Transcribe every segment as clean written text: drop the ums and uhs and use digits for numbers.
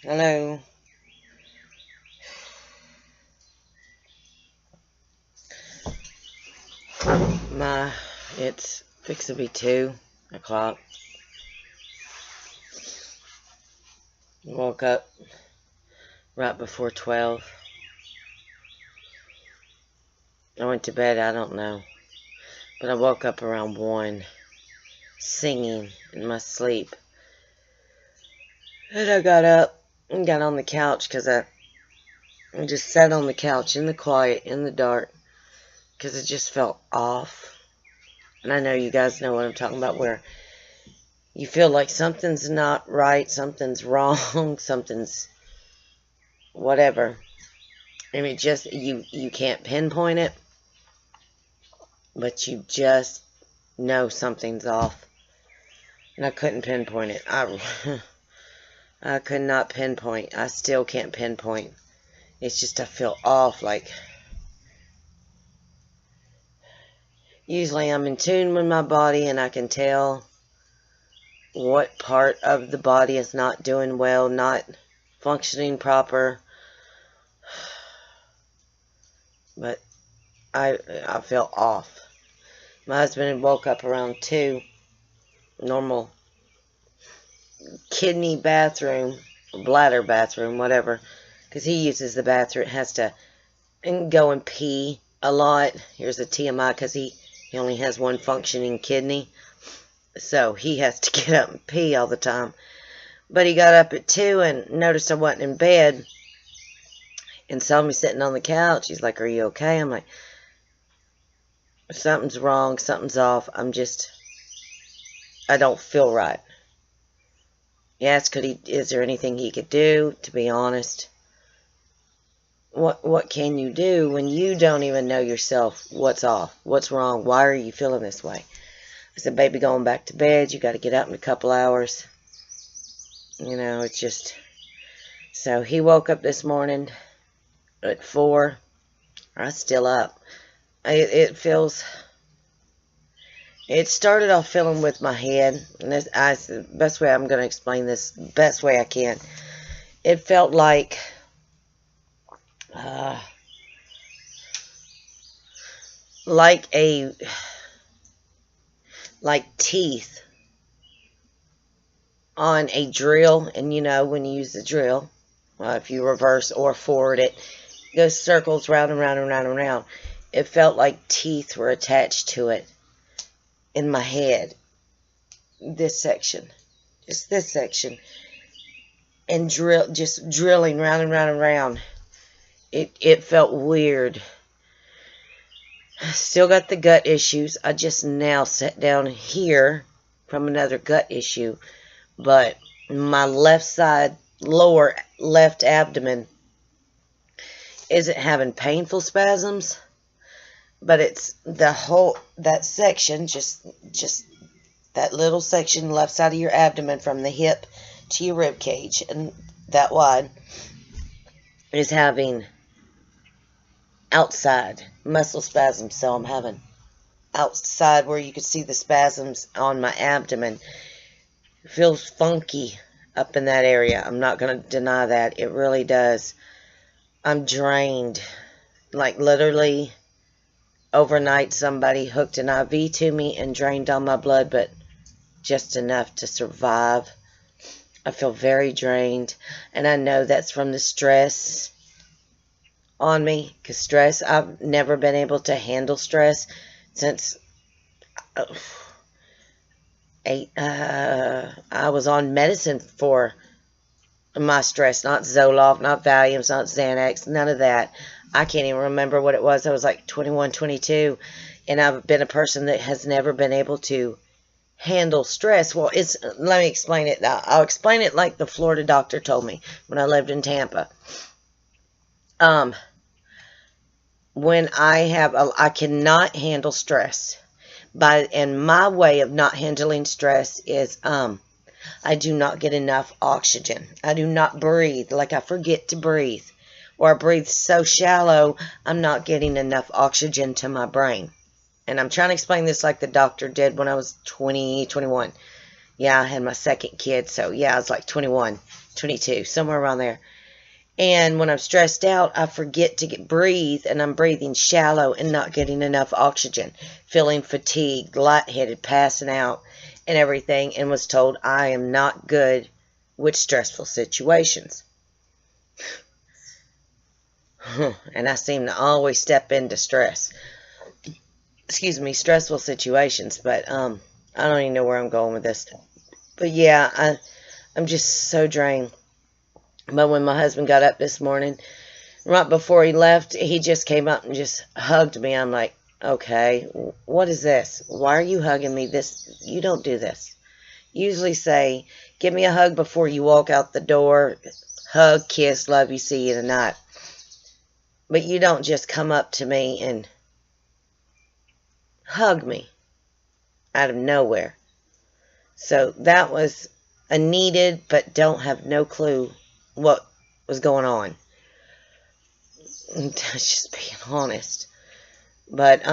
Hello. It's fixing to be 2 o'clock. Woke up right before 12. I went to bed, I don't know. But I woke up around 1, singing in my sleep. And I got up and got on the couch because I just sat on the couch in the quiet, in the dark, because it just felt off. And I know you guys know what I'm talking about, where you feel like something's not right, something's wrong, something's whatever. I mean, just, you can't pinpoint it, but you just know something's off. And I couldn't pinpoint it. I could not pinpoint. I still can't pinpoint. It's just I feel off, like, usually I'm in tune with my body and I can tell what part of the body is not doing well, not functioning proper. But I feel off. My husband woke up around 2, normal kidney bathroom, bladder bathroom, whatever, because he uses the bathroom. It has to go and pee a lot. Here's a TMI, because he only has one functioning kidney, so he has to get up and pee all the time. But he got up at 2 and noticed I wasn't in bed and saw me sitting on the couch. He's like, "Are you okay?" I'm like, "Something's wrong, something's off. I don't feel right." He asked, is there anything he could do? To be honest, what can you do when you don't even know yourself what's off, what's wrong, why are you feeling this way? I said, "Baby, going back to bed. You got to get up in a couple hours." You know, it's just... So he woke up this morning at 4. I'm still up. It started off feeling with my head, and the best way I'm going to explain this, best way I can. It felt like teeth on a drill. And you know, when you use the drill, if you reverse or forward it, it goes circles round and round and round and round. It felt like teeth were attached to it in my head. This section, just this section, and just drilling round and round and round. It felt weird. Still got the gut issues. I just now sat down here from another gut issue, but my left side, lower left abdomen isn't having painful spasms, but it's the whole, that section, just that little section left side of your abdomen from the hip to your rib cage, and that wide, is having outside muscle spasms. So I'm having outside where you can see the spasms on my abdomen. It feels funky up in that area. I'm not going to deny that. It really does. I'm drained. Like, literally, overnight somebody hooked an IV to me and drained all my blood, but just enough to survive. I feel very drained, and I know that's from the stress on me, because stress, I've never been able to handle stress since I was on medicine for my stress, not Zoloft, not Valiums, not Xanax, none of that. I can't even remember what it was. I was like 21, 22, and I've been a person that has never been able to handle stress. Well, let me explain it. I'll explain it like the Florida doctor told me when I lived in Tampa. When I cannot handle stress, and my way of not handling stress is, I do not get enough oxygen. I do not breathe. Like, I forget to breathe, or I breathe so shallow, I'm not getting enough oxygen to my brain. And I'm trying to explain this like the doctor did when I was 20, 21. Yeah, I had my second kid, so yeah, I was like 21, 22, somewhere around there. And when I'm stressed out, I forget to breathe, and I'm breathing shallow and not getting enough oxygen, feeling fatigued, lightheaded, passing out, and everything, and was told I am not good with stressful situations. And I seem to always step into stressful situations, but I don't even know where I'm going with this. But yeah, I'm just so drained. But when my husband got up this morning, right before he left, he just came up and just hugged me. I'm like, okay, what is this? Why are you hugging me? You don't do this. You usually say, give me a hug before you walk out the door. Hug, kiss, love you, see you tonight. But you don't just come up to me and hug me out of nowhere. So that was a needed, but don't have no clue what was going on. That's just being honest. But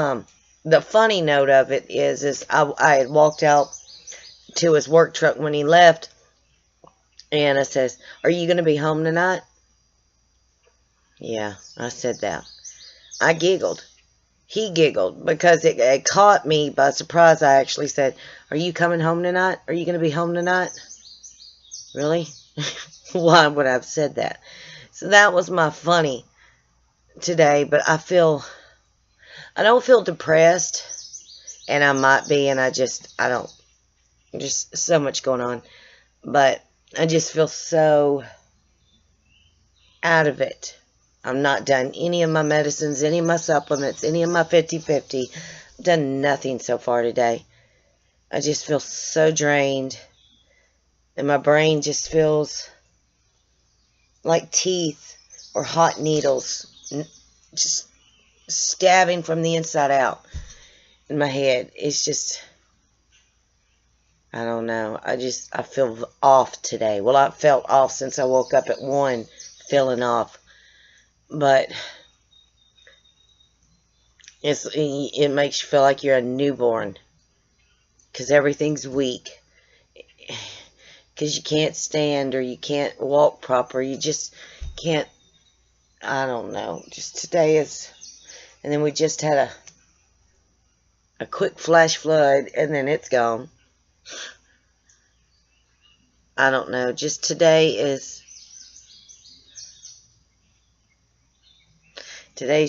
the funny note of it is I had walked out to his work truck when he left, and I says, are you going to be home tonight? Yeah, I said that. I giggled. He giggled because it caught me by surprise. I actually said, are you coming home tonight? Are you going to be home tonight? Really? Why would I have said that? So that was my funny today, but I don't feel depressed, and I might be, and just so much going on, but I just feel so out of it. I'm not done any of my medicines, any of my supplements, any of my 50-50. I've done nothing so far today. I just feel so drained, and my brain just feels like teeth or hot needles just stabbing from the inside out in my head. It's just, I don't know. I feel off today. Well, I felt off since I woke up at 1, feeling off. But it makes you feel like you're a newborn, because everything's weak. Because you can't stand, or you can't walk proper. You just can't, I don't know. Just today is, and then we just had a quick flash flood, and then it's gone. I don't know. Just today's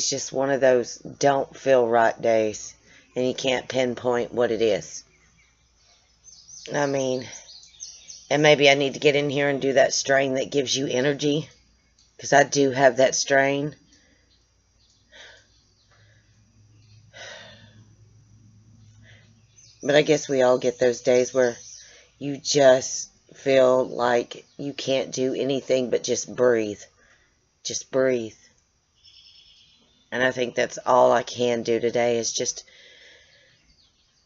just one of those don't feel right days, and you can't pinpoint what it is. I mean, and maybe I need to get in here and do that strain that gives you energy, because I do have that strain. But I guess we all get those days where you just feel like you can't do anything but just breathe. Just breathe. And I think that's all I can do today is just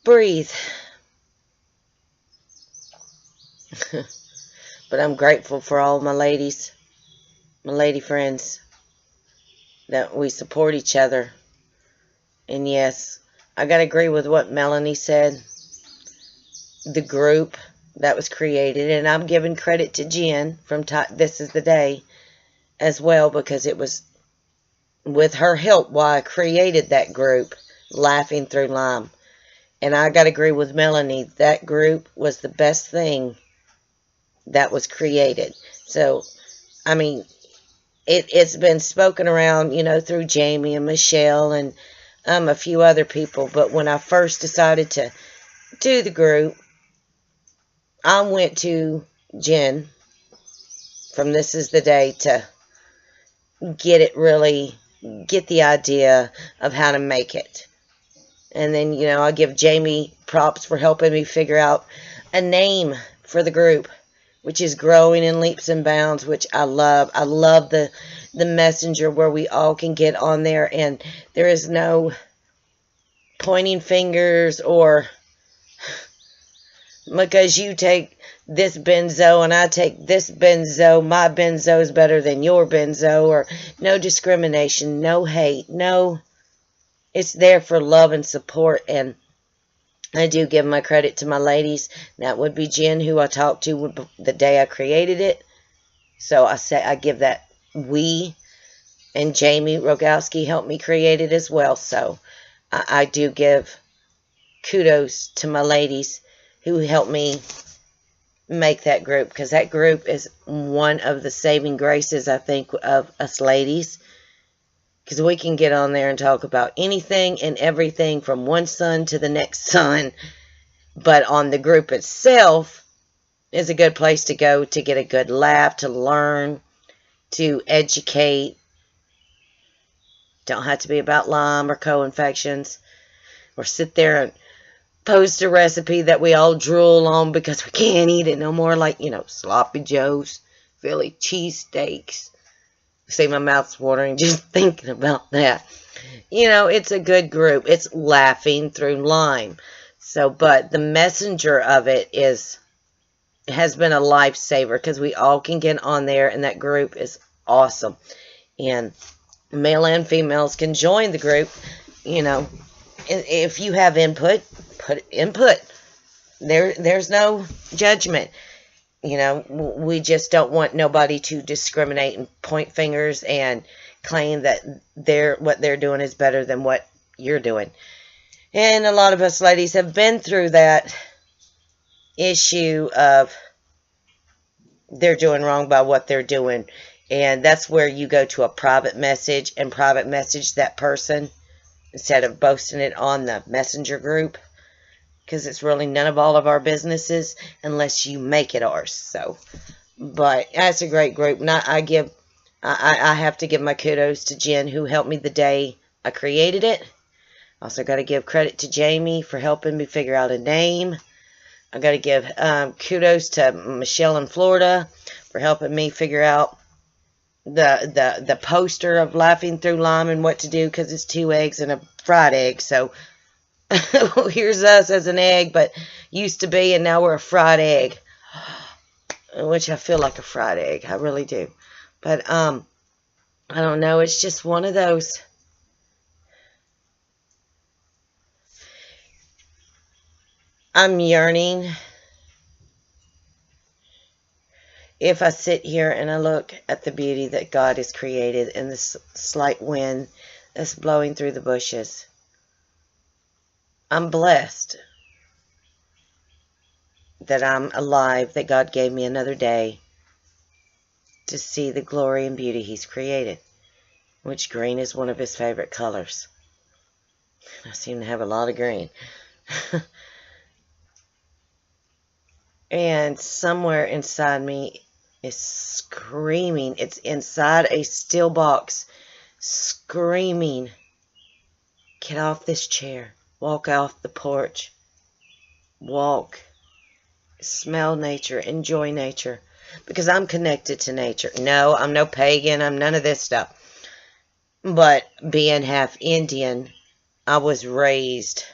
breathe. But I'm grateful for all my ladies, my lady friends, that we support each other. And yes, I got to agree with what Melanie said. The group that was created, and I'm giving credit to Jen from This Is the Day as well, because it was with her help why I created that group, Laughing Through Lyme. And I got to agree with Melanie, that group was the best thing that was created. So, I mean, it's been spoken around, through Jamie and Michelle and a few other people. But when I first decided to do the group, I went to Jen from This Is the Day to get the idea of how to make it. And then, I give Jamie props for helping me figure out a name for the group, which is Growing in Leaps and Bounds, which I love. I love the messenger where we all can get on there, and there is no pointing fingers or because you take this benzo and I take this benzo, my benzo is better than your benzo, or no discrimination, no hate, no, it's there for love and support. And I do give my credit to my ladies. That would be Jen, who I talked to the day I created it. So I give that we, and Jamie Rogowski helped me create it as well. So I do give kudos to my ladies who helped me make that group, because that group is one of the saving graces, I think, of us ladies, because we can get on there and talk about anything and everything from one sun to the next sun, but on the group itself is a good place to go to get a good laugh, to learn, to educate. Don't have to be about Lyme or co-infections, or sit there and post a recipe that we all drool on because we can't eat it no more, like, sloppy joes, Philly cheesesteaks. See, my mouth's watering just thinking about that. It's a good group. It's laughing through Lyme. So, but the messenger of it has been a lifesaver, because we all can get on there, and that group is awesome. And male and females can join the group. If you have input, put input. There's no judgment. We just don't want nobody to discriminate and point fingers and claim that what they're doing is better than what you're doing. And a lot of us ladies have been through that issue of they're doing wrong by what they're doing. And that's where you go to a private message and private message that person instead of posting it on the messenger group, because it's really none of all of our businesses unless you make it ours. So, but that's a great group. And I have to give my kudos to Jen, who helped me the day I created it. Also got to give credit to Jamie for helping me figure out a name. I got to give kudos to Michelle in Florida for helping me figure out the poster of Laughing Through Lyme and what to do, because it's 2 eggs and a fried egg. So here's us as an egg, but used to be, and now we're a fried egg, which I feel like a fried egg. I really do. But I don't know. It's just one of those. I'm yearning. If I sit here and I look at the beauty that God has created and this slight wind that's blowing through the bushes, I'm blessed that I'm alive, that God gave me another day to see the glory and beauty He's created, which green is one of His favorite colors. I seem to have a lot of green. And somewhere inside me is screaming. It's inside a steel box, screaming, get off this chair, walk off the porch, walk, smell nature, enjoy nature, because I'm connected to nature. No, I'm no pagan, I'm none of this stuff. But being half Indian, I was raised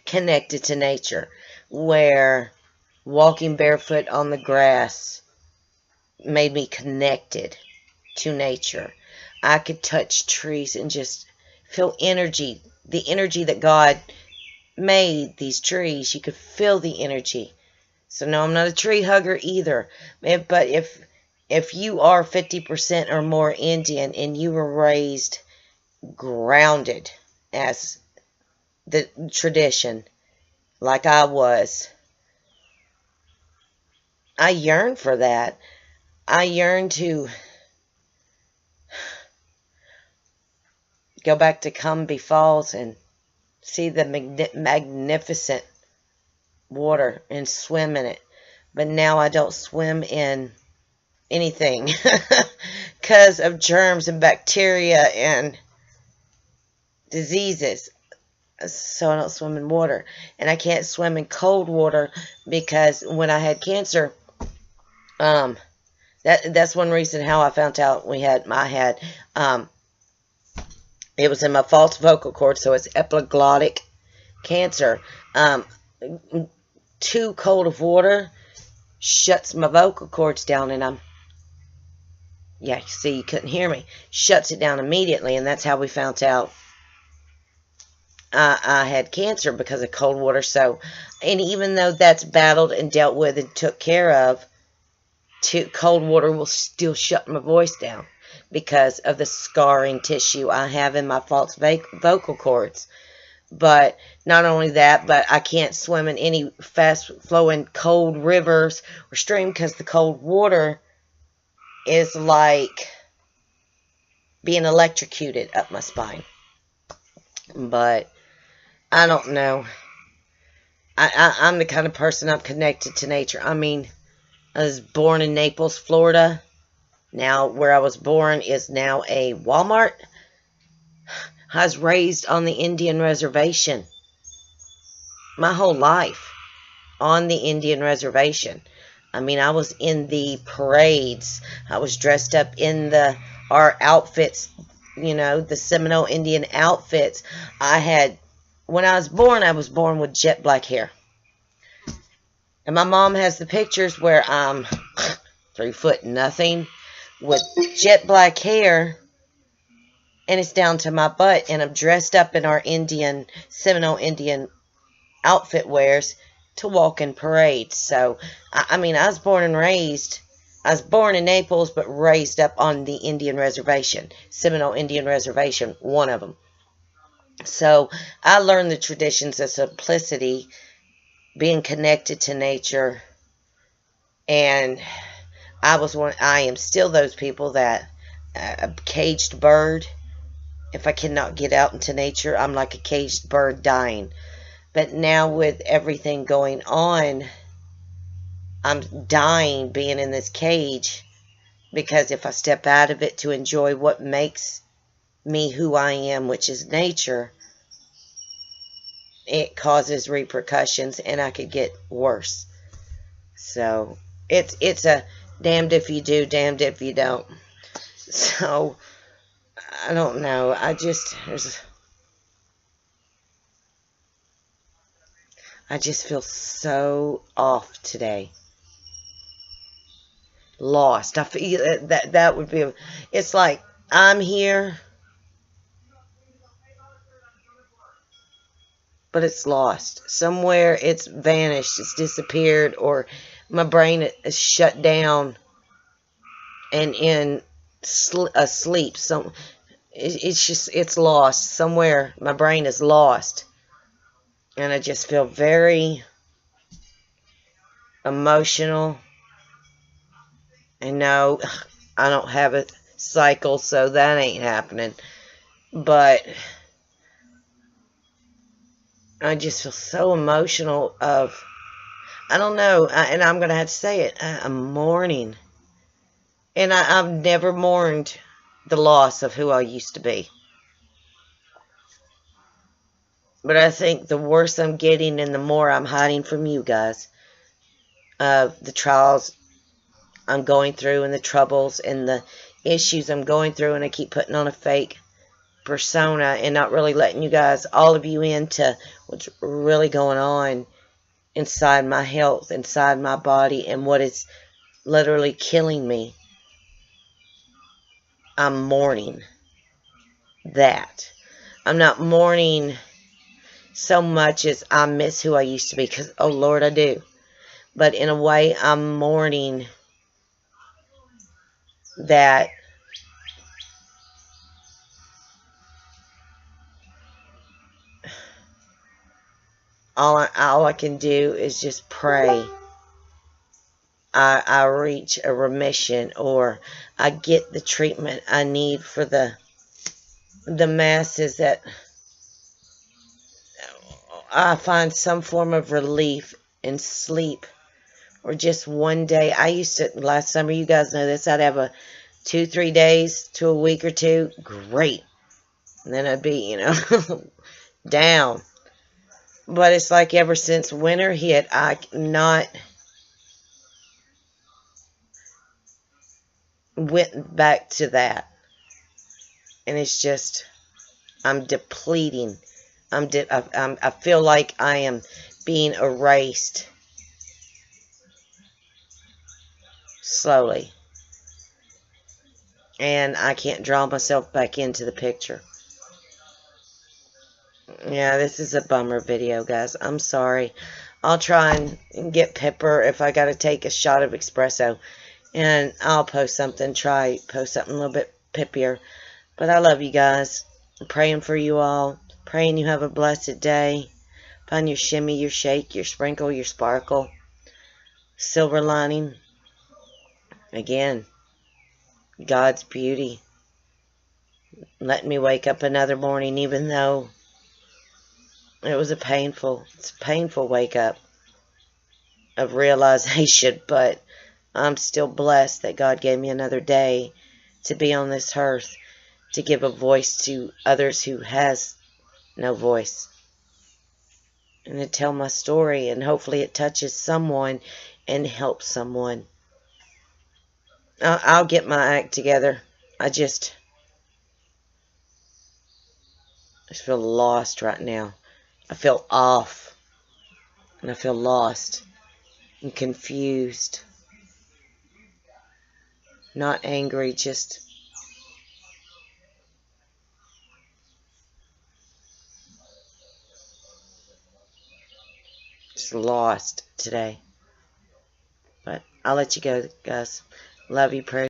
connected to nature, where walking barefoot on the grass made me connected to nature. I could touch trees and just feel energy, the energy that God made these trees. You could feel the energy. So no, I'm not a tree hugger either. But if you are 50% or more Indian and you were raised grounded as the tradition, like I was, I yearn for that. I yearn to go back to Cumbie Falls and see the magnificent water and swim in it. But now I don't swim in anything because of germs and bacteria and diseases. So I don't swim in water. And I can't swim in cold water because when I had cancer, that's one reason how I found out it was in my false vocal cord, so it's epiglottic cancer. Too cold of water shuts my vocal cords down, and you couldn't hear me. Shuts it down immediately, and that's how we found out I had cancer because of cold water. So, and even though that's battled and dealt with and took care of, cold water will still shut my voice down because of the scarring tissue I have in my false vocal cords. But not only that, but I can't swim in any fast-flowing cold rivers or stream because the cold water is like being electrocuted up my spine. But I don't know. I'm the kind of person, I'm connected to nature. I mean, I was born in Naples, Florida. Now, where I was born is now a Walmart. I was raised on the Indian reservation my whole life, on the Indian reservation. I mean, I was in the parades. I was dressed up in our outfits, you know, the Seminole Indian outfits. When I was born with jet black hair. And my mom has the pictures where I'm 3 foot nothing with jet black hair, and it's down to my butt, and I'm dressed up in our Seminole Indian outfit wears to walk in parades. So, I mean, I was born in Naples, but raised up on the Indian reservation, Seminole Indian reservation, one of them. So, I learned the traditions of simplicity, being connected to nature, and I am still those people that, a caged bird, if I cannot get out into nature, I'm like a caged bird dying. But now with everything going on, I'm dying being in this cage, because if I step out of it to enjoy what makes me who I am, which is nature, it causes repercussions and I could get worse. So it's a damned if you do, damned if you don't. So I don't know. I just feel so off today. Lost. I feel that would be. It's like I'm here, but it's lost. Somewhere it's vanished, it's disappeared, or my brain is shut down and in asleep. It's lost. Somewhere my brain is lost. And I just feel very emotional. And no, I don't have a cycle, so that ain't happening. But I just feel so emotional I don't know, and I'm going to have to say it, I'm mourning. And I've never mourned the loss of who I used to be. But I think the worse I'm getting and the more I'm hiding from you guys, the trials I'm going through and the troubles and the issues I'm going through, and I keep putting on a fake persona and not really letting you guys, all of you, into what's really going on inside my health, inside my body, and what is literally killing me. I'm mourning that. I'm not mourning so much as I miss who I used to be, because, oh Lord, I do. But in a way, I'm mourning that all I can do is just pray I reach a remission, or I get the treatment I need for the masses, that I find some form of relief in sleep, or just one day. I used to, last summer, you guys know this, I'd have a 2-3 days to a week or two, great, and then I'd be, you know, down. But it's like ever since winter hit, I not went back to that. And it's just, I'm depleting. I feel like I am being erased slowly. And I can't draw myself back into the picture. Yeah, this is a bummer video, guys. I'm sorry. I'll try and get Pepper if I gotta take a shot of espresso. And I'll post something, post something a little bit pippier. But I love you guys. I'm praying for you all. Praying you have a blessed day. Find your shimmy, your shake, your sprinkle, your sparkle. Silver lining. Again, God's beauty. Let me wake up another morning even though it was it's a painful wake up of realization, but I'm still blessed that God gave me another day to be on this earth, to give a voice to others who has no voice, and to tell my story, and hopefully it touches someone and helps someone. I'll get my act together. I just feel lost right now. I feel off, and I feel lost and confused. Not angry, just lost today. But I'll let you go, guys. Love you, pray.